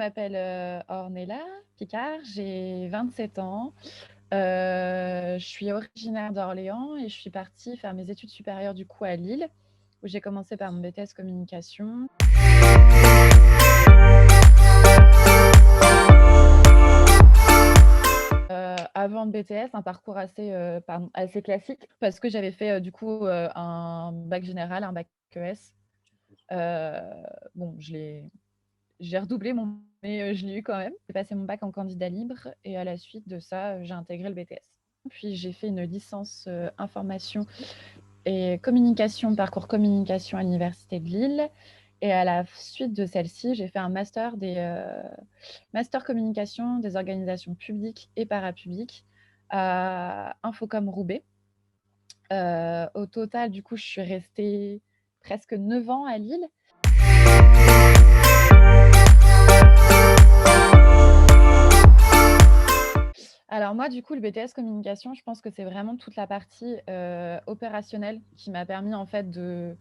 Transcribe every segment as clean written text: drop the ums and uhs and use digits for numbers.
m'appelle Ornella Picard, j'ai 27 ans. Je suis originaire d'Orléans et je suis partie faire mes études supérieures du coup à Lille, où j'ai commencé par mon BTS communication. Avant le BTS, un parcours assez classique parce que j'avais fait du coup un bac général, un bac ES. Bon, j'ai redoublé mais je l'ai eu quand même. J'ai passé mon bac en candidat libre et à la suite de ça, j'ai intégré le BTS. Puis j'ai fait une licence information et communication, parcours communication à l'Université de Lille. Et à la suite de celle-ci, j'ai fait un master communication des organisations publiques et parapubliques à Infocom Roubaix. Au total, du coup, je suis restée presque 9 ans à Lille. Alors moi, du coup, le BTS communication, je pense que c'est vraiment toute la partie opérationnelle qui m'a permis en fait de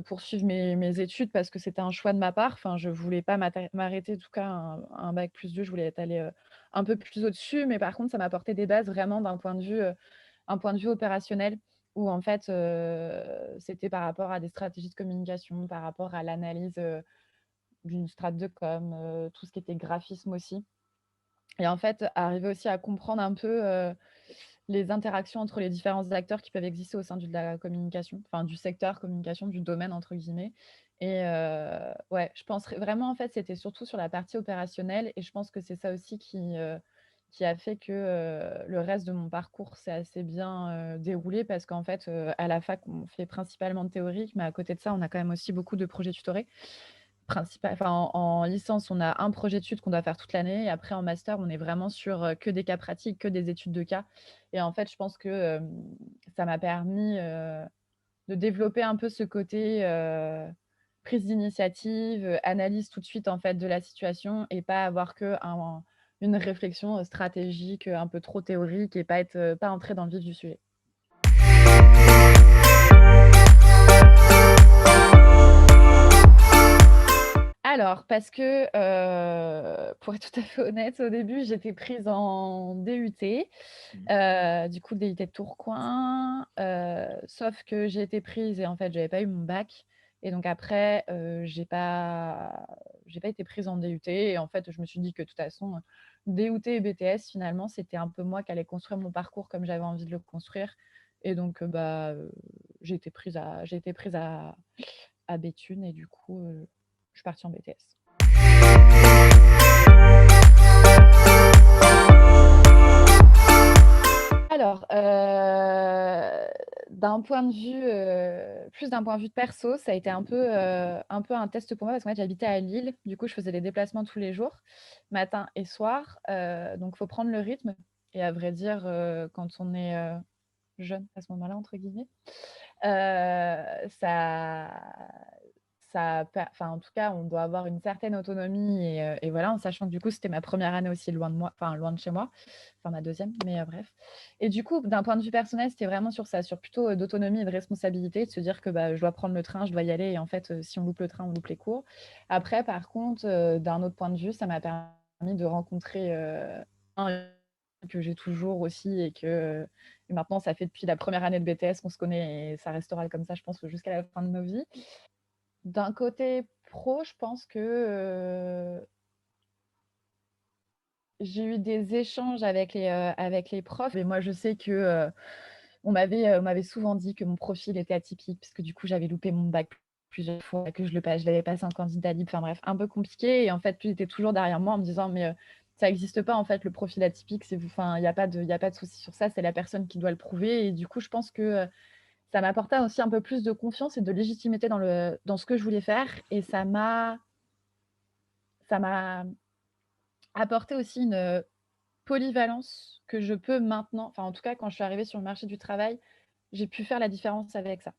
poursuivre mes études parce que c'était un choix de ma part. Enfin, je voulais pas m'arrêter, en tout cas, un bac plus 2, je voulais être allée un peu plus au-dessus. Mais par contre, ça m'apportait des bases vraiment un point de vue opérationnel où en fait, c'était par rapport à des stratégies de communication, par rapport à l'analyse d'une strate de com, tout ce qui était graphisme aussi. Et en fait, arriver aussi à comprendre un peu les interactions entre les différents acteurs qui peuvent exister au sein de la communication, enfin du secteur communication, du domaine entre guillemets. Et ouais, je pense vraiment en fait, c'était surtout sur la partie opérationnelle et je pense que c'est ça aussi qui a fait que le reste de mon parcours s'est assez bien déroulé parce qu'en fait, à la fac, on fait principalement de théorique, mais à côté de ça, on a quand même aussi beaucoup de projets tutorés. En licence, on a un projet d'étude qu'on doit faire toute l'année. Et après, en master, on est vraiment sur que des cas pratiques, que des études de cas. Et en fait, je pense que ça m'a permis de développer un peu ce côté prise d'initiative, analyse tout de suite en fait de la situation et pas avoir une réflexion stratégique un peu trop théorique et pas entrer dans le vif du sujet. Alors, parce que, pour être tout à fait honnête, au début, j'étais prise en DUT, du coup, le DUT de Tourcoing, sauf que j'ai été prise et en fait, j'avais pas eu mon bac et donc après, j'ai pas été prise en DUT et en fait, je me suis dit que de toute façon, DUT et BTS, finalement, c'était un peu moi qui allais construire mon parcours comme j'avais envie de le construire et donc j'ai été prise à Béthune et du coup, je suis partie en BTS. Alors, plus d'un point de vue de perso, ça a été un peu un test pour moi parce qu'en fait, j'habitais à Lille. Du coup, je faisais des déplacements tous les jours, matin et soir. Donc, il faut prendre le rythme. Et à vrai dire, quand on est jeune à ce moment-là, entre guillemets, ça, en tout cas, on doit avoir une certaine autonomie et voilà, en sachant que du coup, c'était ma première année aussi loin de moi, enfin loin de chez moi, enfin ma deuxième, mais bref. Et du coup, d'un point de vue personnel, c'était vraiment sur ça, sur plutôt d'autonomie et de responsabilité, de se dire que je dois prendre le train, je dois y aller, et en fait, si on loupe le train, on loupe les cours. Après, par contre, d'un autre point de vue, ça m'a permis de rencontrer un que j'ai toujours aussi et maintenant, ça fait depuis la première année de BTS qu'on se connaît et ça restera comme ça, je pense, jusqu'à la fin de nos vies. D'un côté pro, je pense que j'ai eu des échanges avec les profs. Et moi, je sais que on m'avait souvent dit que mon profil était atypique, parce que du coup, j'avais loupé mon bac plusieurs fois, que je l'avais passé en candidat libre. Enfin bref, un peu compliqué. Et en fait, tu étais toujours derrière moi en me disant, mais ça n'existe pas, en fait, le profil atypique. Enfin, il n'y a pas de souci sur ça. C'est la personne qui doit le prouver. Et du coup, je pense que ça m'apportait aussi un peu plus de confiance et de légitimité dans ce que je voulais faire. Et ça m'a apporté aussi une polyvalence que je peux maintenant, enfin en tout cas quand je suis arrivée sur le marché du travail, j'ai pu faire la différence avec ça.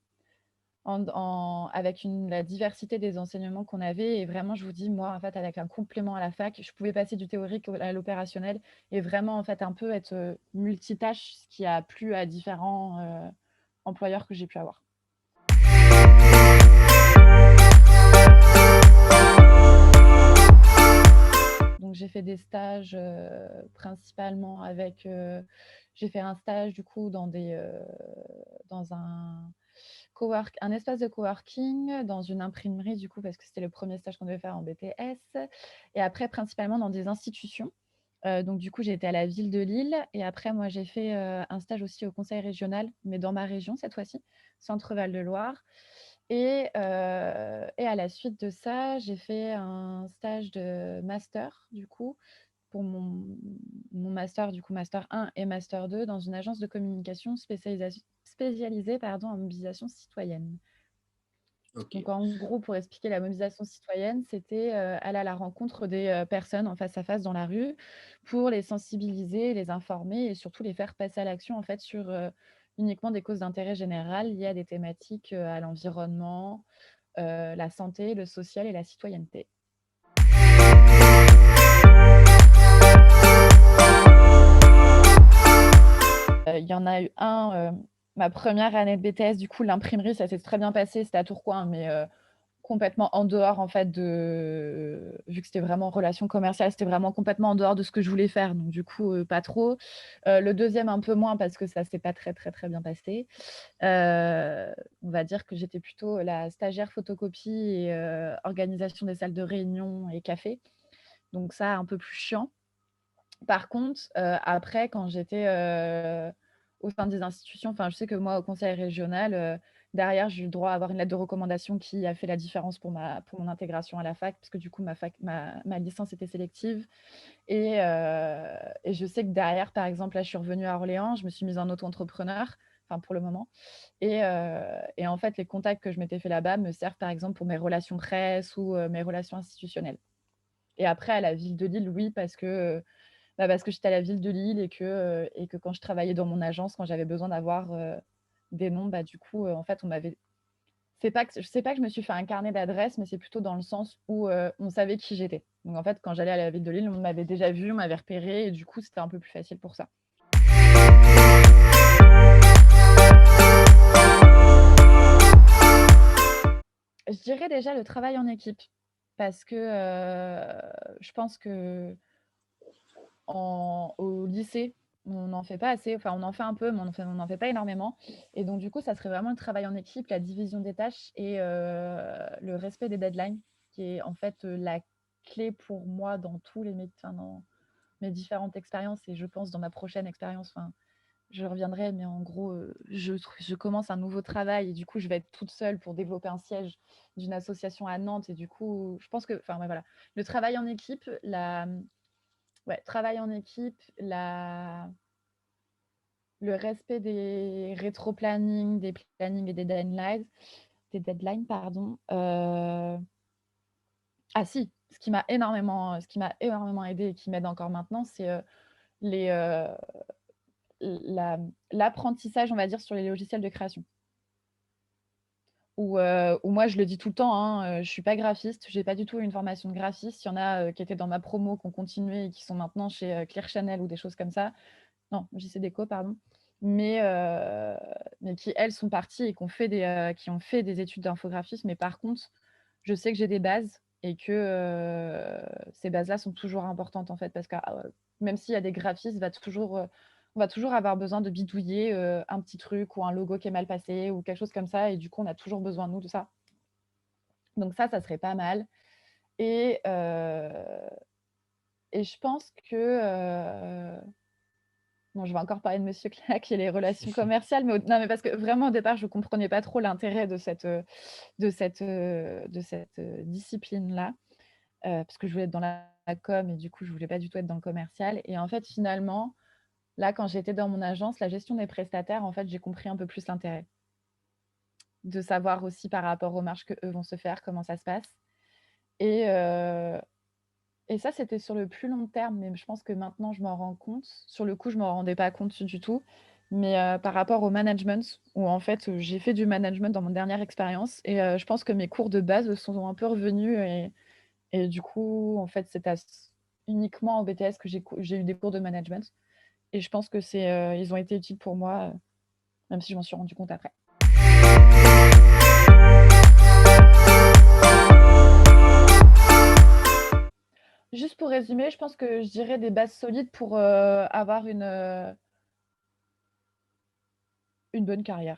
Avec la diversité des enseignements qu'on avait. Et vraiment, je vous dis, moi, en fait, avec un complément à la fac, je pouvais passer du théorique à l'opérationnel et vraiment, en fait, un peu être multitâche, ce qui a plu à différents employeurs que j'ai pu avoir. fait des stages, principalement avec, j'ai fait un stage du coup dans un espace de coworking, dans une imprimerie du coup, parce que c'était le premier stage qu'on devait faire en BTS et après principalement dans des institutions. Donc du coup, j'ai été à la ville de Lille et après moi j'ai fait, un stage aussi au conseil régional, mais dans ma région cette fois-ci, Centre Val de Loire et à la suite de ça, j'ai fait un stage de master du coup, pour mon master, du coup master 1 et master 2 dans une agence de communication spécialisée pardon, en mobilisation citoyenne. Ok. Donc en gros, pour expliquer la mobilisation citoyenne, c'était, aller à la rencontre des, personnes en face à face dans la rue pour les sensibiliser, les informer et surtout les faire passer à l'action en fait sur, uniquement des causes d'intérêt général liées à des thématiques, à l'environnement, la santé, le social et la citoyenneté. Il y en a eu un, ma première année de BTS, du coup, l'imprimerie, ça s'est très bien passé. C'était à Tourcoing, mais complètement en dehors, en fait, vu que c'était vraiment relation commerciale, c'était vraiment complètement en dehors de ce que je voulais faire. Donc, du coup, pas trop. Le deuxième, un peu moins, parce que ça s'est pas très, très, très bien passé. On va dire que j'étais plutôt la stagiaire photocopie et organisation des salles de réunion et café. Donc, ça, un peu plus chiant. Par contre, après, quand j'étais au sein des institutions, enfin, je sais que moi, au conseil régional, derrière, j'ai eu le droit à avoir une lettre de recommandation qui a fait la différence pour mon intégration à la fac, parce que du coup, ma licence était sélective. Et je sais que derrière, par exemple, là, je suis revenue à Orléans, je me suis mise en auto-entrepreneur, enfin, pour le moment. Et en fait, les contacts que je m'étais fait là-bas me servent, par exemple, pour mes relations presse ou mes relations institutionnelles. Et après, à la ville de Lille, oui, parce que j'étais à la ville de Lille et que quand je travaillais dans mon agence, quand j'avais besoin d'avoir des noms, bah, du coup, en fait, c'est pas que je me suis fait un carnet d'adresses, mais c'est plutôt dans le sens où on savait qui j'étais. Donc en fait, quand j'allais à la ville de Lille, on m'avait déjà vu, on m'avait repéré et du coup, c'était un peu plus facile pour ça. Je dirais déjà le travail en équipe parce que je pense que au lycée, on n'en fait pas assez, enfin on en fait un peu, mais on n'en fait pas énormément. Et donc du coup, ça serait vraiment le travail en équipe, la division des tâches et le respect des deadlines, qui est en fait la clé pour moi dans dans mes différentes expériences et je pense dans ma prochaine expérience. Enfin, je reviendrai, mais en gros, je commence un nouveau travail et du coup, je vais être toute seule pour développer un siège d'une association à Nantes. Et du coup, je pense que, enfin, ouais, voilà, le travail en équipe, ouais, travail en équipe, le respect des rétro-plannings, des plannings et des deadlines, pardon. Ah si, ce qui m'a énormément aidé et qui m'aide encore maintenant, c'est les, l'apprentissage, on va dire, sur les logiciels de création. Où moi, je le dis tout le temps, hein, je suis pas graphiste, j'ai pas du tout une formation de graphiste. Il y en a qui étaient dans ma promo, qui ont continué et qui sont maintenant chez Clear Channel ou des choses comme ça. Non, JC Déco, pardon. Mais, mais qui, elles, sont parties et qui ont fait des études d'infographisme. Mais par contre, je sais que j'ai des bases et que ces bases-là sont toujours importantes, en fait, parce que même s'il y a des graphistes, on va toujours avoir besoin de bidouiller un petit truc ou un logo qui est mal passé ou quelque chose comme ça. Et du coup, on a toujours besoin de nous de ça. Donc ça serait pas mal. Et, et je pense que... Bon, je vais encore parler de Monsieur Clack et les relations commerciales, non, mais parce que vraiment au départ, je ne comprenais pas trop l'intérêt de cette discipline-là, parce que je voulais être dans la com et du coup, je voulais pas du tout être dans le commercial. Et en fait, finalement, là, quand j'étais dans mon agence, la gestion des prestataires, en fait, j'ai compris un peu plus l'intérêt de savoir aussi par rapport aux marges que eux vont se faire, comment ça se passe. Et, et ça, c'était sur le plus long terme, mais je pense que maintenant, je m'en rends compte. Sur le coup, je ne m'en rendais pas compte du tout. Mais par rapport au management, où en fait, j'ai fait du management dans mon dernière expérience, et je pense que mes cours de base sont un peu revenus. Et du coup, en fait, uniquement au BTS que j'ai eu des cours de management. Et je pense que ils ont été utiles pour moi, même si je m'en suis rendu compte après. Juste pour résumer, je pense que je dirais des bases solides pour, avoir une bonne carrière.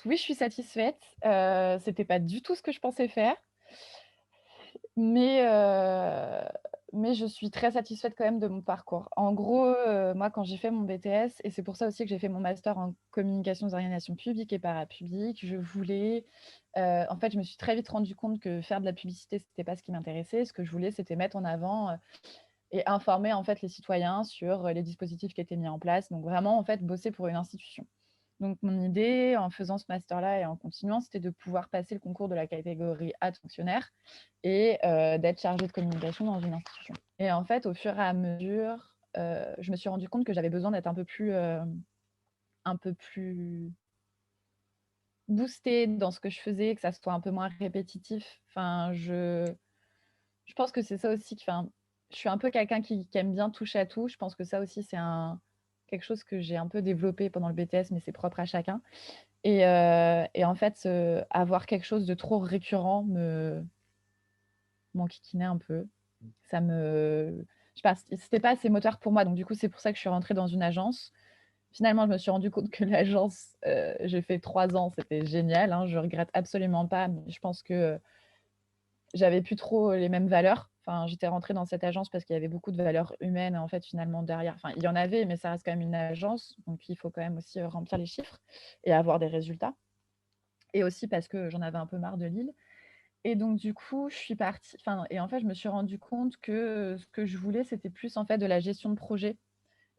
Oui, je suis satisfaite, c'était pas du tout ce que je pensais faire, mais je suis très satisfaite quand même de mon parcours. En gros, moi, quand j'ai fait mon BTS et c'est pour ça aussi que j'ai fait mon master en communication des organisations publiques et parapubliques, je voulais, en fait, je me suis très vite rendu compte que faire de la publicité, c'était pas ce qui m'intéressait. Ce que je voulais, c'était mettre en avant, et informer, en fait, les citoyens sur, les dispositifs qui étaient mis en place. Donc vraiment, en fait, bosser pour une institution. Donc mon idée, en faisant ce master-là et en continuant, c'était de pouvoir passer le concours de la catégorie A de fonctionnaire et d'être chargée de communication dans une institution. Et en fait, au fur et à mesure, je me suis rendu compte que j'avais besoin d'être un peu plus boostée dans ce que je faisais, que ça soit un peu moins répétitif. Enfin, je pense que c'est ça aussi qui enfin, je suis un peu quelqu'un qui aime bien toucher à tout. Je pense que ça aussi, c'est quelque chose que j'ai un peu développé pendant le BTS, mais c'est propre à chacun. Et en fait, avoir quelque chose de trop récurrent m'enquiquinait un peu. Ça me je sais pas, c'était pas assez moteur pour moi, donc du coup, c'est pour ça que je suis rentrée dans une agence. Finalement, je me suis rendu compte que l'agence, j'ai fait 3 ans, c'était génial, hein, je regrette absolument pas, mais je pense que j'avais plus trop les mêmes valeurs. Enfin, j'étais rentrée dans cette agence parce qu'il y avait beaucoup de valeurs humaines, en fait, finalement, derrière. Enfin, il y en avait, mais ça reste quand même une agence, donc il faut quand même aussi remplir les chiffres et avoir des résultats. Et aussi parce que j'en avais un peu marre de Lille. Et donc, du coup, je suis partie. Enfin, et en fait, je me suis rendu compte que ce que je voulais, c'était plus en fait de la gestion de projet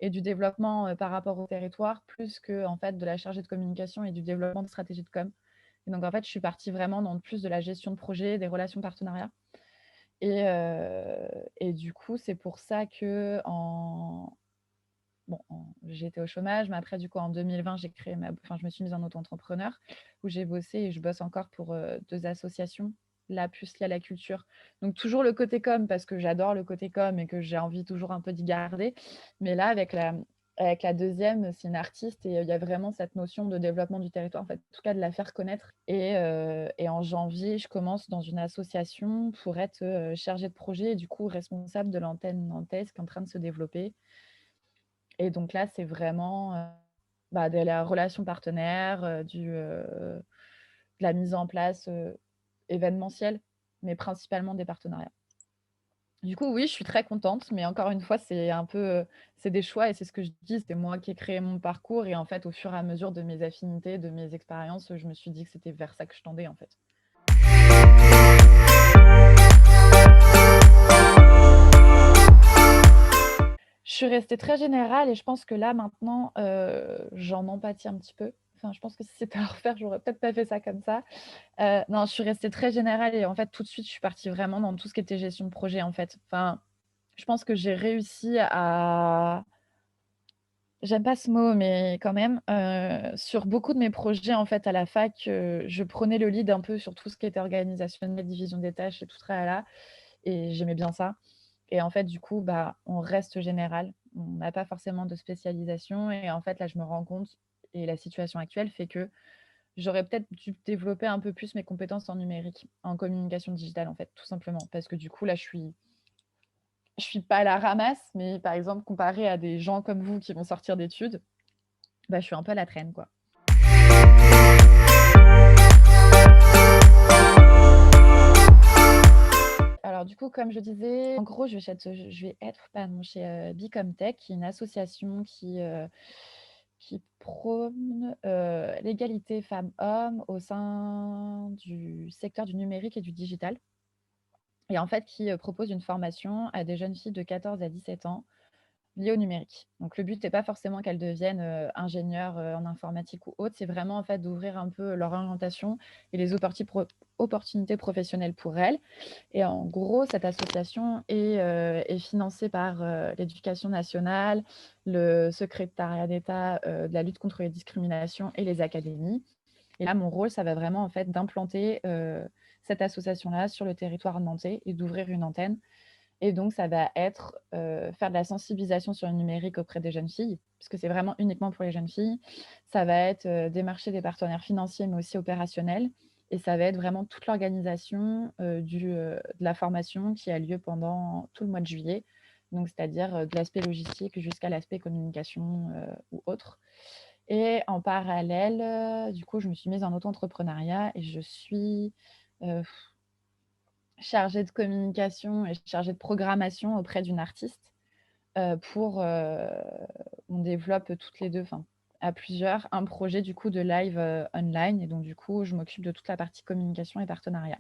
et du développement par rapport au territoire, plus que en fait de la chargée de communication et du développement de stratégie de com. Et donc, en fait, je suis partie vraiment dans plus de la gestion de projet, des relations partenariats. Et du coup, c'est pour ça que j'étais au chômage, mais après, du coup, en 2020, je me suis mise en auto-entrepreneur où j'ai bossé et je bosse encore pour 2 associations, là, plus liées à la culture. Donc, toujours le côté com, parce que j'adore le côté com et que j'ai envie toujours un peu d'y garder. Mais là, avec la deuxième, c'est une artiste et il y a vraiment cette notion de développement du territoire, en fait, en tout cas de la faire connaître. Et en janvier, je commence dans une association pour être chargée de projet et du coup responsable de l'antenne nantaise qui est en train de se développer. Et donc là, c'est vraiment de la relation partenaire, de la mise en place événementielle, mais principalement des partenariats. Du coup, oui, je suis très contente, mais encore une fois, c'est un peu, c'est des choix et c'est ce que je dis, c'était moi qui ai créé mon parcours et en fait, au fur et à mesure de mes affinités, de mes expériences, je me suis dit que c'était vers ça que je tendais en fait. Je suis restée très générale et je pense que là maintenant, j'en empathie un petit peu. Enfin, je pense que si c'était à refaire, j'aurais peut-être pas fait ça comme ça. Non, je suis restée très générale et en fait, tout de suite, je suis partie vraiment dans tout ce qui était gestion de projet, en fait. Enfin, je pense que j'ai réussi à j'aime pas ce mot, mais quand même, sur beaucoup de mes projets, en fait, à la fac, je prenais le lead un peu sur tout ce qui était organisationnel, division des tâches et tout ce tralala et j'aimais bien ça. Et en fait, du coup, on reste général. On n'a pas forcément de spécialisation et en fait, là, je me rends compte et la situation actuelle fait que j'aurais peut-être dû développer un peu plus mes compétences en numérique, en communication digitale, en fait, tout simplement. Parce que du coup, là, je suis pas à la ramasse, mais par exemple, comparé à des gens comme vous qui vont sortir d'études, je suis un peu à la traîne, quoi. Alors du coup, comme je disais, en gros, je vais être pardon, chez Bicomtech, qui est une association qui prône l'égalité femmes-hommes au sein du secteur du numérique et du digital. Et en fait, qui propose une formation à des jeunes filles de 14 à 17 ans liées au numérique. Donc le but n'est pas forcément qu'elles deviennent ingénieures en informatique ou autre, c'est vraiment en fait d'ouvrir un peu leur orientation et les opportunités professionnelles pour elles. Et en gros, cette association est financée par l'Éducation nationale, le secrétariat d'État de la lutte contre les discriminations et les académies. Et là, mon rôle, ça va vraiment en fait d'implanter cette association-là sur le territoire nantais et d'ouvrir une antenne et donc ça va être, faire de la sensibilisation sur le numérique auprès des jeunes filles, puisque c'est vraiment uniquement pour les jeunes filles. Ça va être, démarcher des partenaires financiers, mais aussi opérationnels, et ça va être vraiment toute l'organisation, de la formation qui a lieu pendant tout le mois de juillet. Donc c'est-à-dire, de l'aspect logistique jusqu'à l'aspect communication, ou autre. Et en parallèle, du coup, je me suis mise en auto-entrepreneuriat et je suis, heu, chargée de communication et chargée de programmation auprès d'une artiste, pour, on développe toutes les 2, enfin, à plusieurs, un projet du coup de live, online, et donc du coup, je m'occupe de toute la partie communication et partenariat.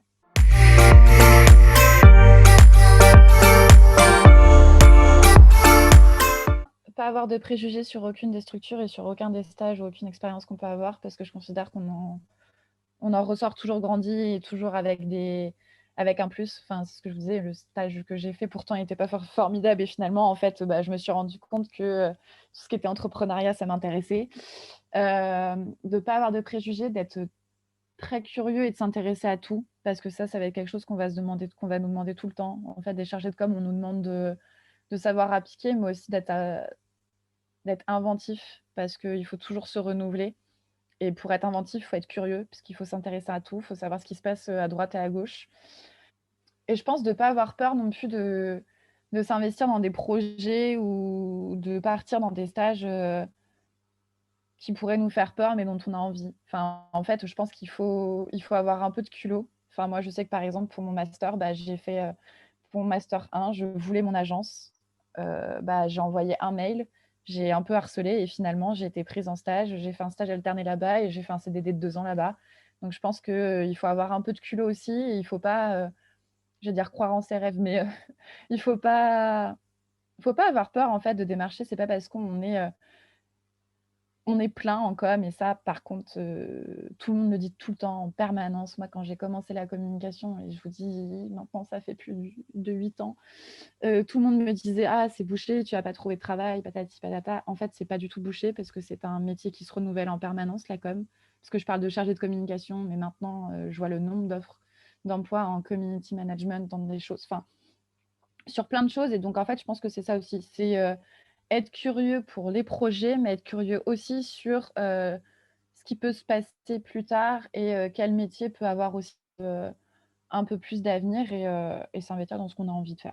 Pas avoir de préjugés sur aucune des structures et sur aucun des stages ou aucune expérience qu'on peut avoir, parce que je considère qu'on en ressort toujours grandi et toujours avec un plus. Enfin, c'est ce que je vous disais, le stage que j'ai fait pourtant n'était pas formidable, et finalement, en fait, bah, je me suis rendu compte que, tout ce qui était entrepreneuriat, ça m'intéressait. De pas avoir de préjugés, d'être très curieux et de s'intéresser à tout, parce que ça va être quelque chose qu'on va nous demander tout le temps. En fait, des chargés de com, on nous demande de savoir appliquer, mais aussi d'être inventif, parce qu'il faut toujours se renouveler. Et pour être inventif, il faut être curieux, parce qu'il faut s'intéresser à tout, il faut savoir ce qui se passe, à droite et à gauche. Et je pense de ne pas avoir peur non plus de s'investir dans des projets ou de partir dans des stages, qui pourraient nous faire peur, mais dont on a envie. Enfin, en fait, je pense qu'il faut avoir un peu de culot. Enfin, moi, je sais que, par exemple, pour mon master, bah, j'ai fait, pour mon master 1, je voulais mon agence. Bah, j'ai envoyé un mail, j'ai un peu harcelé et finalement, j'ai été prise en stage. J'ai fait un stage alterné là-bas et j'ai fait un CDD de 2 ans là-bas. Donc je pense qu'il faut avoir un peu de culot aussi, et il faut pas, je vais dire croire en ses rêves, mais il faut pas avoir peur, en fait, de démarcher. C'est pas parce on est plein en com, et ça, par contre, tout le monde me dit tout le temps, en permanence. Moi, quand j'ai commencé la communication, et je vous dis maintenant ça fait plus de 8 ans, tout le monde me disait: «Ah, c'est bouché, tu vas pas trouver de travail, patati patata». En fait, c'est pas du tout bouché, parce que c'est un métier qui se renouvelle en permanence, la com. Parce que je parle de chargée de communication, mais maintenant, je vois le nombre d'offres d'emploi en community management, dans des choses, enfin, sur plein de choses. Et donc en fait, je pense que c'est ça aussi, c'est, être curieux pour les projets, mais être curieux aussi sur, ce qui peut se passer plus tard, et quel métier peut avoir aussi, un peu plus d'avenir, et s'investir dans ce qu'on a envie de faire.